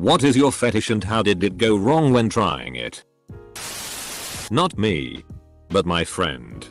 What is your fetish and how did it go wrong when trying it? Not me. But my friend.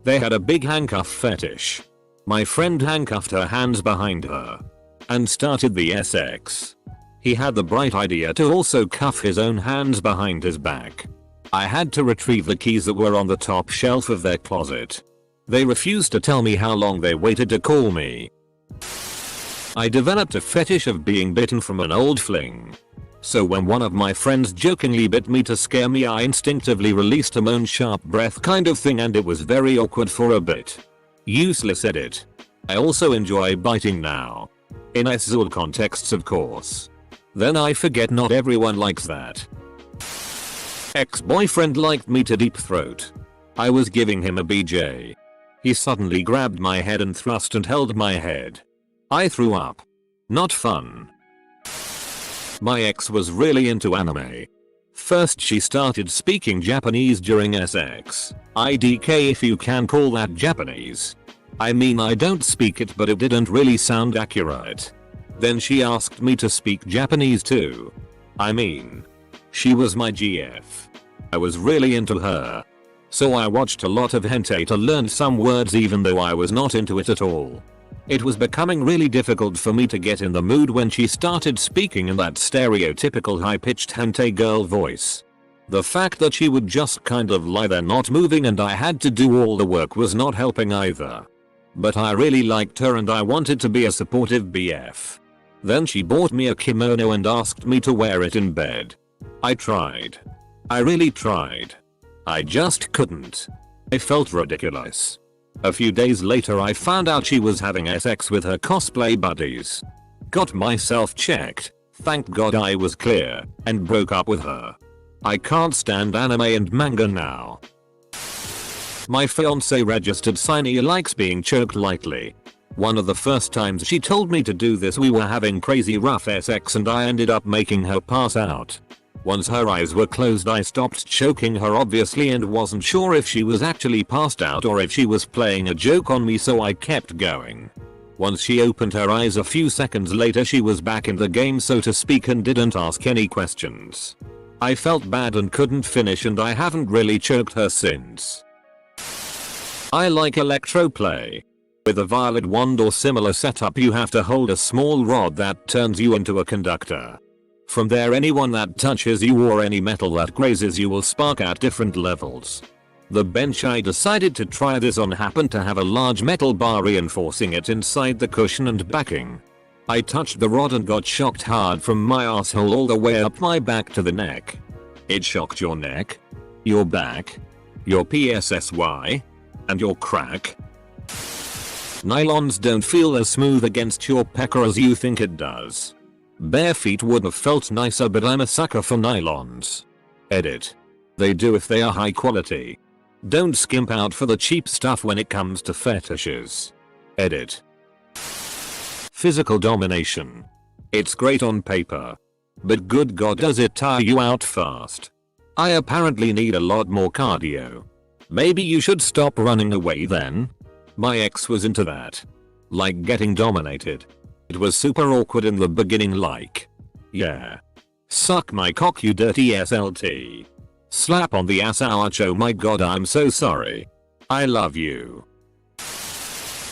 They had a big handcuff fetish. My friend handcuffed her hands behind her. And started the sex. He had the bright idea to also cuff his own hands behind his back. I had to retrieve the keys that were on the top shelf of their closet. They refused to tell me how long they waited to call me. I developed a fetish of being bitten from an old fling. So when one of my friends jokingly bit me to scare me, I instinctively released a moan sharp breath kind of thing, and it was very awkward for a bit. Useless edit. I also enjoy biting now. In sexual contexts of course. Then I forget not everyone likes that. Ex-boyfriend liked me to deep throat. I was giving him a BJ. He suddenly grabbed my head and thrust and held my head. I threw up. Not fun. My ex was really into anime. First she started speaking Japanese during sex. IDK if you can call that Japanese. I mean I don't speak it but it didn't really sound accurate. Then she asked me to speak Japanese too. I mean, she was my GF. I was really into her. So I watched a lot of hentai to learn some words even though I was not into it at all. It was becoming really difficult for me to get in the mood when she started speaking in that stereotypical high-pitched hentai girl voice. The fact that she would just kind of lie there not moving and I had to do all the work was not helping either. But I really liked her and I wanted to be a supportive BF. Then she bought me a kimono and asked me to wear it in bed. I tried. I really tried. I just couldn't. I felt ridiculous. A few days later I found out she was having sex with her cosplay buddies. Got myself checked, thank God I was clear, and broke up with her. I can't stand anime and manga now. My fiance registered Signee likes being choked lightly. One of the first times she told me to do this we were having crazy rough sex and I ended up making her pass out. Once her eyes were closed I stopped choking her obviously and wasn't sure if she was actually passed out or if she was playing a joke on me, so I kept going. Once she opened her eyes a few seconds later she was back in the game so to speak and didn't ask any questions. I felt bad and couldn't finish and I haven't really choked her since. I like electroplay. With a violet wand or similar setup you have to hold a small rod that turns you into a conductor. From there anyone that touches you or any metal that grazes you will spark at different levels. The bench I decided to try this on happened to have a large metal bar reinforcing it inside the cushion and backing. I touched the rod and got shocked hard from my asshole all the way up my back to the neck. It shocked your neck, your back, your PSSY, and your crack. Nylons don't feel as smooth against your pecker as you think it does. Bare feet would have felt nicer but I'm a sucker for nylons. Edit. They do if they are high quality. Don't skimp out for the cheap stuff when it comes to fetishes. Edit. Physical domination. It's great on paper. But good God does it tire you out fast. I apparently need a lot more cardio. Maybe you should stop running away then? My ex was into that. Like getting dominated. It was super awkward in the beginning like. Yeah. Suck my cock you dirty SLT. Slap on the ass ouch oh my god I'm so sorry. I love you.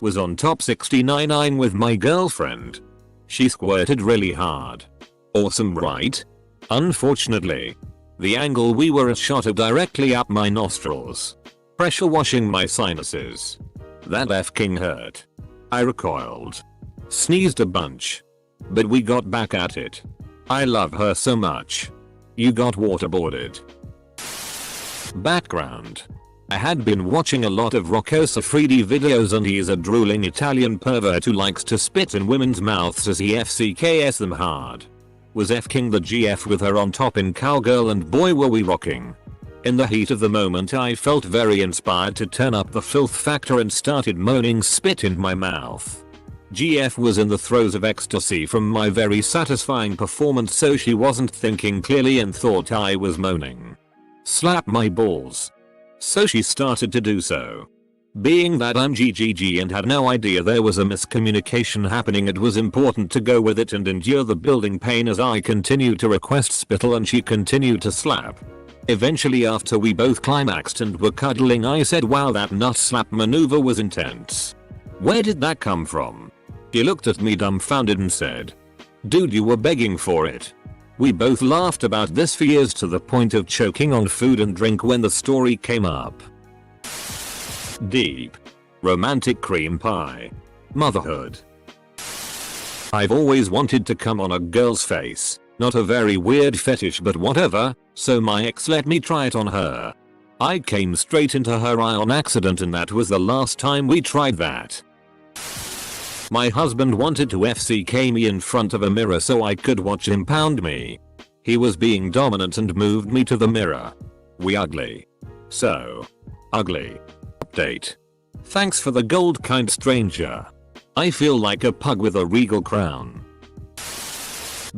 Was on top 69 with my girlfriend. She squirted really hard. Awesome right? Unfortunately. The angle we were at shot directly up my nostrils. Pressure washing my sinuses. That f-king hurt. I recoiled. Sneezed a bunch. But we got back at it. I love her so much. You got waterboarded. Background. I had been watching a lot of Rocco Siffredi videos and he's a drooling Italian pervert who likes to spit in women's mouths as he FCKS them hard. Was f-king the GF with her on top in Cowgirl and boy were we rocking. In the heat of the moment I felt very inspired to turn up the filth factor and started moaning spit in my mouth. GF was in the throes of ecstasy from my very satisfying performance so she wasn't thinking clearly and thought I was moaning. Slap my balls. So she started to do so. Being that I'm GGG and had no idea there was a miscommunication happening, it was important to go with it and endure the building pain as I continued to request spittle and she continued to slap. Eventually, after we both climaxed and were cuddling, I said, "Wow, that nut slap maneuver was intense. Where did that come from?" She looked at me dumbfounded and said, "Dude, you were begging for it." We both laughed about this for years to the point of choking on food and drink when the story came up. Deep. Romantic cream pie. Motherhood. I've always wanted to come on a girl's face. Not a very weird fetish, but whatever, so my ex let me try it on her. I came straight into her eye on accident and that was the last time we tried that. My husband wanted to FCK me in front of a mirror so I could watch him pound me. He was being dominant and moved me to the mirror. We ugly. So ugly. Update. Thanks for the gold, kind stranger. I feel like a pug with a regal crown.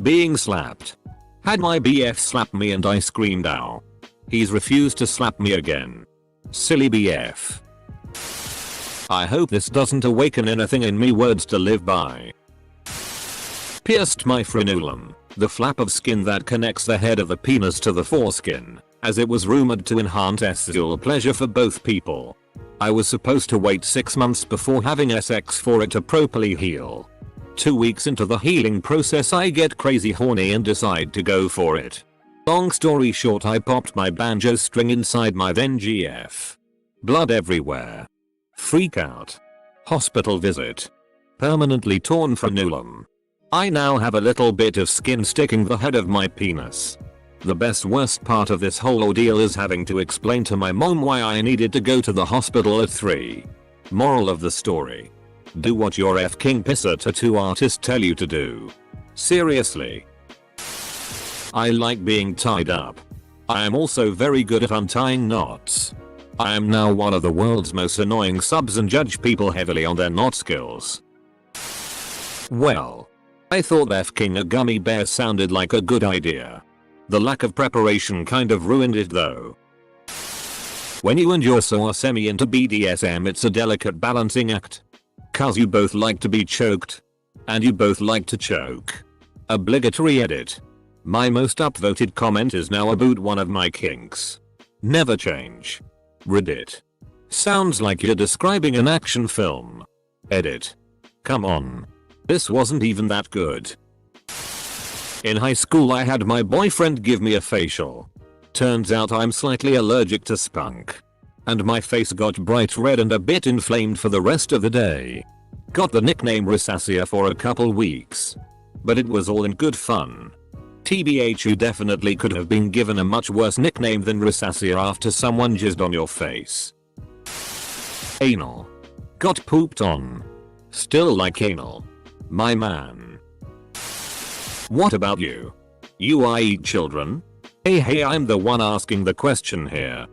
Being slapped. Had my BF slap me and I screamed ow. He's refused to slap me again. Silly BF. I hope this doesn't awaken anything in me. Words to live by. Pierced my frenulum, the flap of skin that connects the head of the penis to the foreskin, as it was rumored to enhance sexual pleasure for both people. I was supposed to wait 6 months before having sex for it to properly heal. 2 weeks into the healing process, I get crazy horny and decide to go for it. Long story short, I popped my banjo string inside my then GF. Blood everywhere. Freak out. Hospital visit. Permanently torn frenulum. I now have a little bit of skin sticking the head of my penis. The worst part of this whole ordeal is having to explain to my mom why I needed to go to the hospital at 3. Moral of the story. Do what your F-King pisser tattoo artist tell you to do. Seriously. I like being tied up. I am also very good at untying knots. I am now one of the world's most annoying subs and judge people heavily on their knot skills. Well, I thought F-King a gummy bear sounded like a good idea. The lack of preparation kind of ruined it though. When you and your so are semi into BDSM, it's a delicate balancing act. Cause you both like to be choked. And you both like to choke. Obligatory edit. My most upvoted comment is now about one of my kinks. Never change. Reddit. Sounds like you're describing an action film. Edit. Come on. This wasn't even that good. In high school, I had my boyfriend give me a facial. Turns out I'm slightly allergic to spunk. And my face got bright red and a bit inflamed for the rest of the day. Got the nickname rosacea for a couple weeks. But it was all in good fun. TBH, you definitely could have been given a much worse nickname than rosacea after someone jizzed on your face. Anal. Got pooped on. Still like anal. My man. What about you? You I eat children? Hey, I'm the one asking the question here.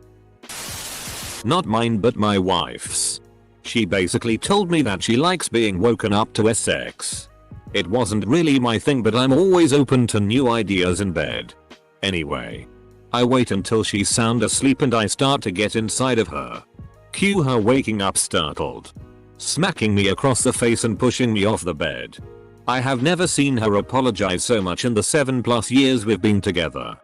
Not mine, but my wife's. She basically told me that she likes being woken up to sex. It wasn't really my thing, but I'm always open to new ideas in bed. Anyway, I wait until she's sound asleep and I start to get inside of her. Cue her waking up startled, smacking me across the face and pushing me off the bed. I have never seen her apologize so much in the 7+ years we've been together.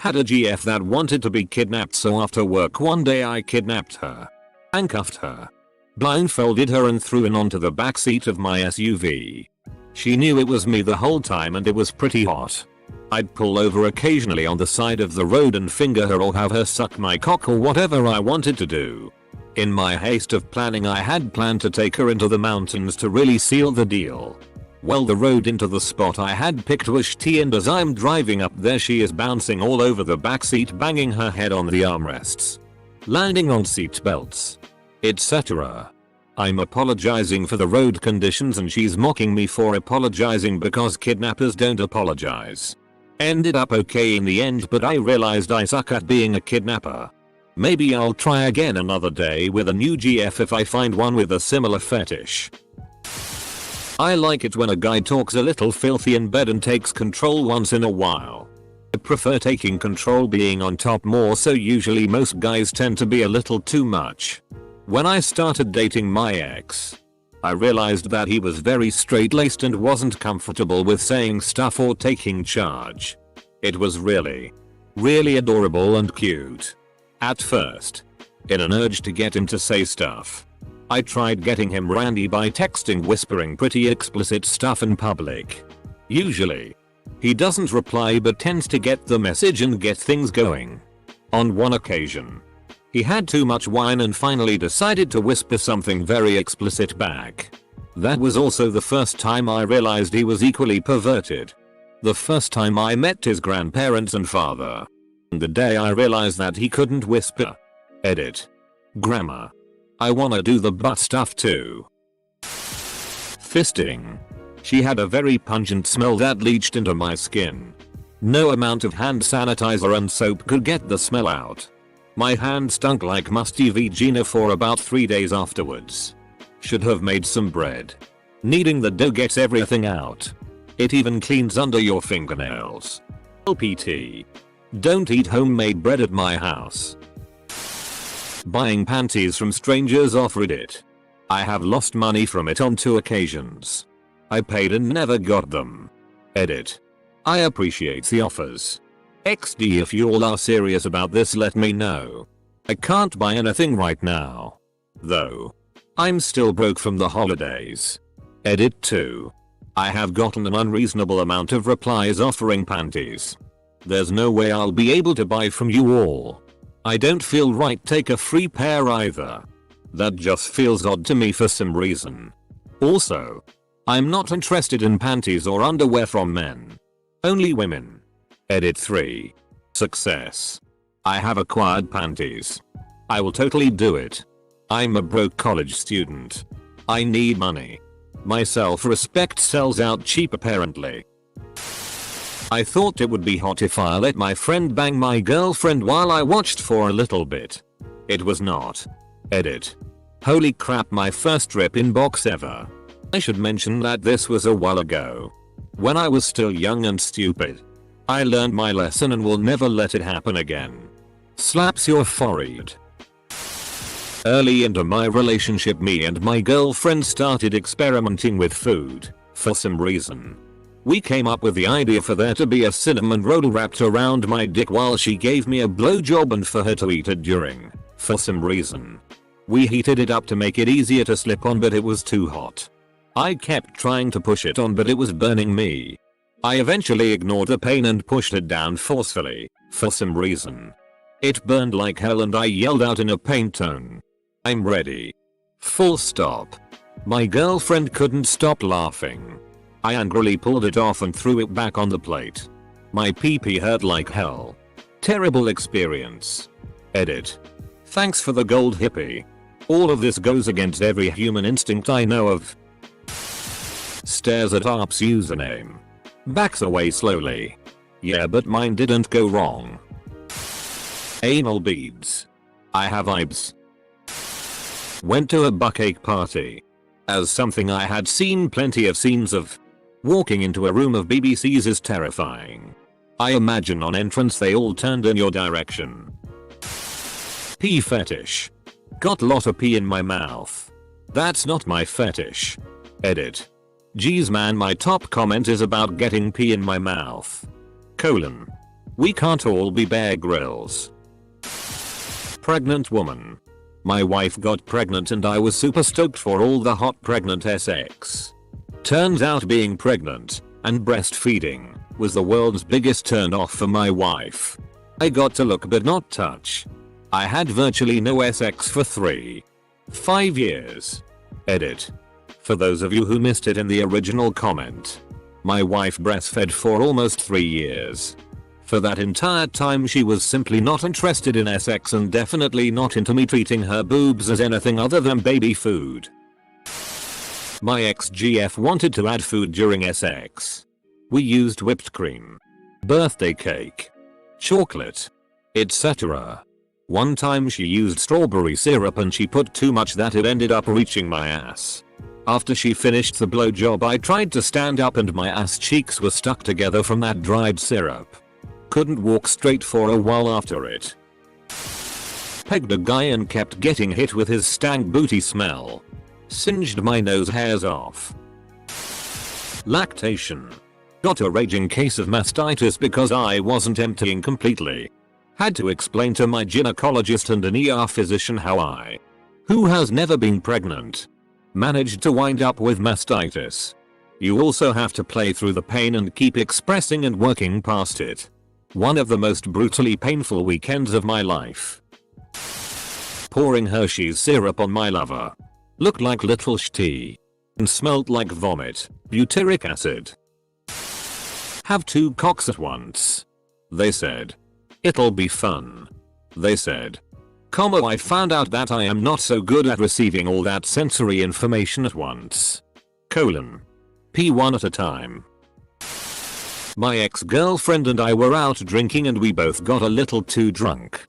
Had a GF that wanted to be kidnapped, so after work one day I kidnapped her. Handcuffed her. Blindfolded her and threw in onto the backseat of my SUV. She knew it was me the whole time and it was pretty hot. I'd pull over occasionally on the side of the road and finger her or have her suck my cock or whatever I wanted to do. In my haste of planning, I had planned to take her into the mountains to really seal the deal. Well, the road into the spot I had picked was shitty, and as I'm driving up there, she is bouncing all over the backseat, banging her head on the armrests, landing on seat belts, etc. I'm apologizing for the road conditions and she's mocking me for apologizing because kidnappers don't apologize. Ended up okay in the end, but I realized I suck at being a kidnapper. Maybe I'll try again another day with a new GF if I find one with a similar fetish. I like it when a guy talks a little filthy in bed and takes control once in a while. I prefer taking control, being on top more, so usually most guys tend to be a little too much. When I started dating my ex, I realized that he was very straight-laced and wasn't comfortable with saying stuff or taking charge. It was really adorable and cute. At first, in an urge to get him to say stuff, I tried getting him randy by texting whispering pretty explicit stuff in public. Usually, he doesn't reply but tends to get the message and get things going. On one occasion, he had too much wine and finally decided to whisper something very explicit back. That was also the first time I realized he was equally perverted. The first time I met his grandparents and father. The day I realized that he couldn't whisper. Edit. Grammar. I wanna do the butt stuff too. Fisting. She had a very pungent smell that leached into my skin. No amount of hand sanitizer and soap could get the smell out. My hand stunk like musty vagina for about 3 days afterwards. Should have made some bread. Kneading the dough gets everything out. It even cleans under your fingernails. LPT. Don't eat homemade bread at my house. Buying panties from strangers off Reddit. I have lost money from it on 2 occasions. I paid and never got them. Edit. I appreciate the offers. XD if you all are serious about this, let me know. I can't buy anything right now. Though. I'm still broke from the holidays. Edit 2. I have gotten an unreasonable amount of replies offering panties. There's no way I'll be able to buy from you all. I don't feel right take a free pair either. That just feels odd to me for some reason. Also, I'm not interested in panties or underwear from men. Only women. Edit 3. Success. I have acquired panties. I will totally do it. I'm a broke college student. I need money. My self-respect sells out cheap apparently. I thought it would be hot if I let my friend bang my girlfriend while I watched for a little bit. It was not. Edit. Holy crap, my first rip in box ever. I should mention that this was a while ago. When I was still young and stupid. I learned my lesson and will never let it happen again. Slaps your forehead. Early into my relationship, me and my girlfriend started experimenting with food, for some reason. We came up with the idea for there to be a cinnamon roll wrapped around my dick while she gave me a blowjob and for her to eat it during, for some reason. We heated it up to make it easier to slip on but it was too hot. I kept trying to push it on but it was burning me. I eventually ignored the pain and pushed it down forcefully, for some reason. It burned like hell and I yelled out in a pain tone. I'm ready. Full stop. My girlfriend couldn't stop laughing. I angrily pulled it off and threw it back on the plate. My pee-pee hurt like hell. Terrible experience. Edit. Thanks for the gold hippie. All of this goes against every human instinct I know of. Stares at ARP's username. Backs away slowly. Yeah, but mine didn't go wrong. Anal beads. I have vibes. Went to a bukkake party. As something I had seen plenty of scenes of. Walking into a room of BBCs is terrifying. I imagine on entrance they all turned in your direction. Pee fetish. Got lot of pee in my mouth. That's not my fetish. Edit. Geez man, my top comment is about getting pee in my mouth. Colon. We can't all be Bear Grylls. Pregnant woman. My wife got pregnant and I was super stoked for all the hot pregnant sex. Turns out being pregnant and breastfeeding was the world's biggest turn off for my wife. I got to look but not touch. I had virtually no sex for 5 years. Edit. For those of you who missed it in the original comment. My wife breastfed for almost 3 years. For that entire time she was simply not interested in sex and definitely not into me treating her boobs as anything other than baby food. My ex-GF wanted to add food during sex. We used whipped cream, birthday cake, chocolate, etc. One time she used strawberry syrup and she put too much that it ended up reaching my ass. After she finished the blowjob I tried to stand up and my ass cheeks were stuck together from that dried syrup. Couldn't walk straight for a while after it. pegged a guy and kept getting hit with his stank booty smell. Singed my nose hairs off. Lactation. Got a raging case of mastitis because I wasn't emptying completely. Had to explain to my gynecologist and an ER physician how I, who has never been pregnant, managed to wind up with mastitis. You also have to play through the pain and keep expressing and working past it. One of the most brutally painful weekends of my life. Pouring Hershey's syrup on my lover. Looked like little shitty. And smelled like vomit, butyric acid. Have 2 cocks at once. They said. It'll be fun. They said. I found out that I am not so good at receiving all that sensory information at once. P1 at a time. My ex-girlfriend and I were out drinking and we both got a little too drunk.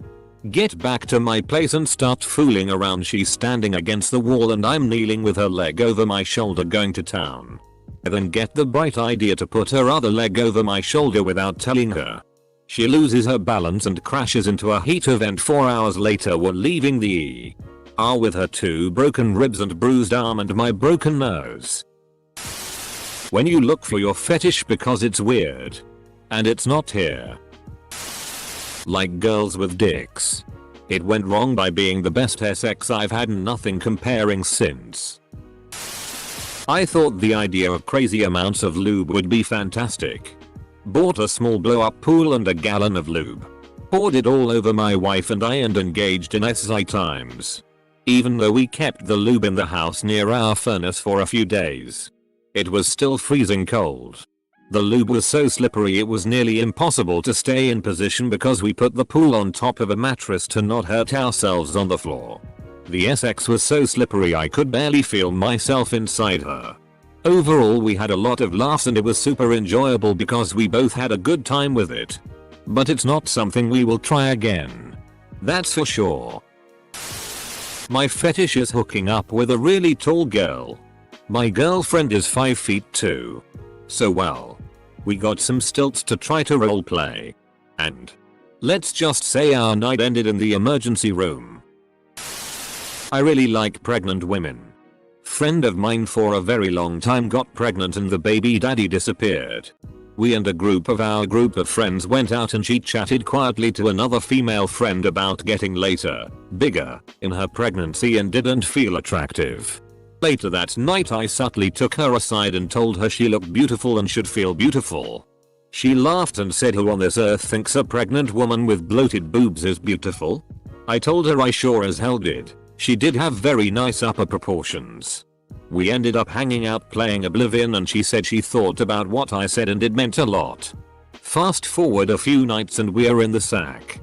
Get back to my place and start fooling around. She's standing against the wall and I'm kneeling with her leg over my shoulder going to town. I then get the bright idea to put her other leg over my shoulder without telling her. She loses her balance and crashes into a heat event. 4 hours later we're leaving the ER with her 2 broken ribs and bruised arm and my broken nose. When you look for your fetish because it's weird. And it's not here. Like girls with dicks. It went wrong by being the best sex I've had and nothing comparing since. I thought the idea of crazy amounts of lube would be fantastic. Bought a small blow up pool and a gallon of lube. Poured it all over my wife and I and engaged in SI times. Even though we kept the lube in the house near our furnace for a few days. It was still freezing cold. The lube was so slippery it was nearly impossible to stay in position because we put the pool on top of a mattress to not hurt ourselves on the floor. The SX was so slippery I could barely feel myself inside her. Overall we had a lot of laughs and it was super enjoyable because we both had a good time with it. But it's not something we will try again. That's for sure. My fetish is hooking up with a really tall girl. My girlfriend is 5 feet 2. So well, we got some stilts to try to roleplay. And let's just say our night ended in the emergency room. I really like pregnant women. Friend of mine for a very long time got pregnant and the baby daddy disappeared. We and a group of friends went out and she chatted quietly to another female friend about getting later, bigger, in her pregnancy and didn't feel attractive. Later that night I subtly took her aside and told her she looked beautiful and should feel beautiful. She laughed and said, who on this earth thinks a pregnant woman with bloated boobs is beautiful? I told her I sure as hell did. She did have very nice upper proportions. We ended up hanging out playing Oblivion and she said she thought about what I said and it meant a lot. Fast forward a few nights and we're in the sack.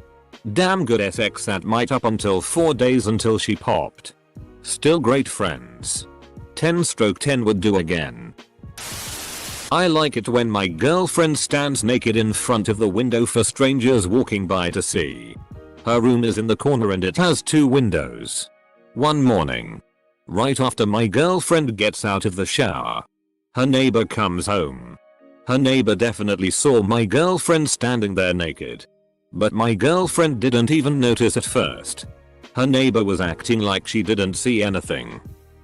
Damn good SX that might up until 4 days until she popped. Still great friends. 10/10 would do again. I like it when my girlfriend stands naked in front of the window for strangers walking by to see. Her room is in the corner and it has 2 windows. One morning, right after my girlfriend gets out of the shower, her neighbor comes home. Her neighbor definitely saw my girlfriend standing there naked. But my girlfriend didn't even notice at first. Her neighbor was acting like she didn't see anything.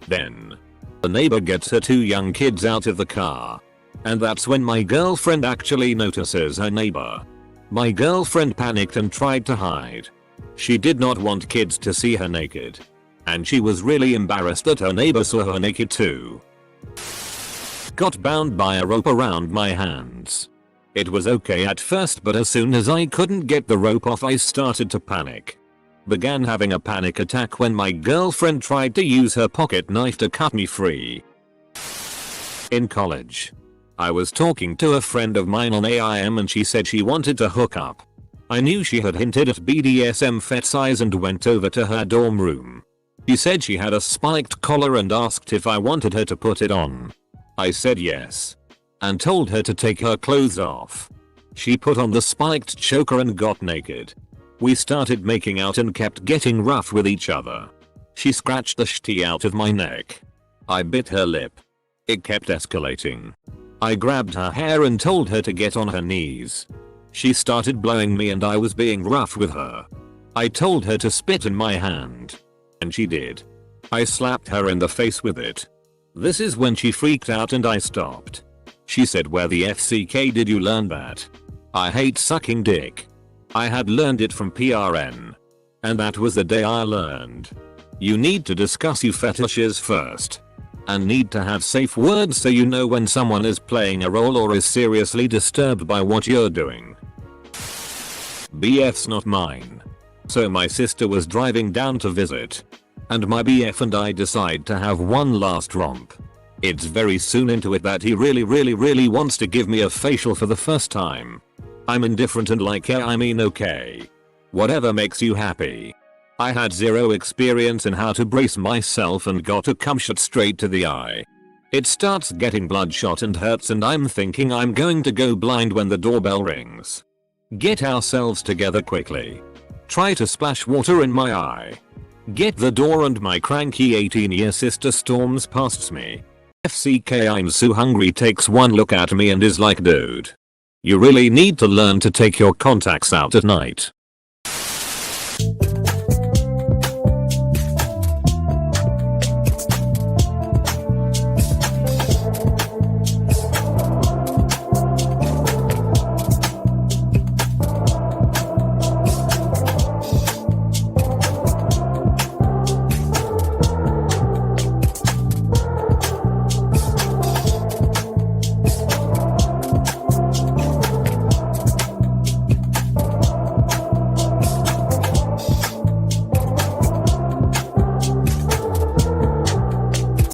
Then, the neighbor gets her 2 young kids out of the car. And that's when my girlfriend actually notices her neighbor. My girlfriend panicked and tried to hide. She did not want kids to see her naked. And she was really embarrassed that her neighbor saw her naked too. Got bound by a rope around my hands. It was okay at first, but as soon as I couldn't get the rope off I started to panic. Began having a panic attack when my girlfriend tried to use her pocket knife to cut me free. In college, I was talking to a friend of mine on AIM and she said she wanted to hook up. I knew she had hinted at BDSM fetishes and went over to her dorm room. She said she had a spiked collar and asked if I wanted her to put it on. I said yes. And told her to take her clothes off. She put on the spiked choker and got naked. We started making out and kept getting rough with each other. She scratched the shitty out of my neck. I bit her lip. It kept escalating. I grabbed her hair and told her to get on her knees. She started blowing me and I was being rough with her. I told her to spit in my hand. And she did. I slapped her in the face with it. This is when she freaked out and I stopped. She said, "Where the FCK did you learn that?" I hate sucking dick. I had learned it from PRN. And that was the day I learned. You need to discuss your fetishes first. And need to have safe words so you know when someone is playing a role or is seriously disturbed by what you're doing. BF's not mine. So my sister was driving down to visit. And my BF and I decide to have one last romp. It's very soon into it that he really wants to give me a facial for the first time. I'm indifferent and like, yeah, I mean, okay. Whatever makes you happy. I had zero experience in how to brace myself and got a cum shot straight to the eye. It starts getting bloodshot and hurts and I'm thinking I'm going to go blind when the doorbell rings. Get ourselves together quickly. Try to splash water in my eye. Get the door and my cranky 18-year sister storms past me. FCK, I'm so hungry, takes one look at me and is like, dude. You really need to learn to take your contacts out at night.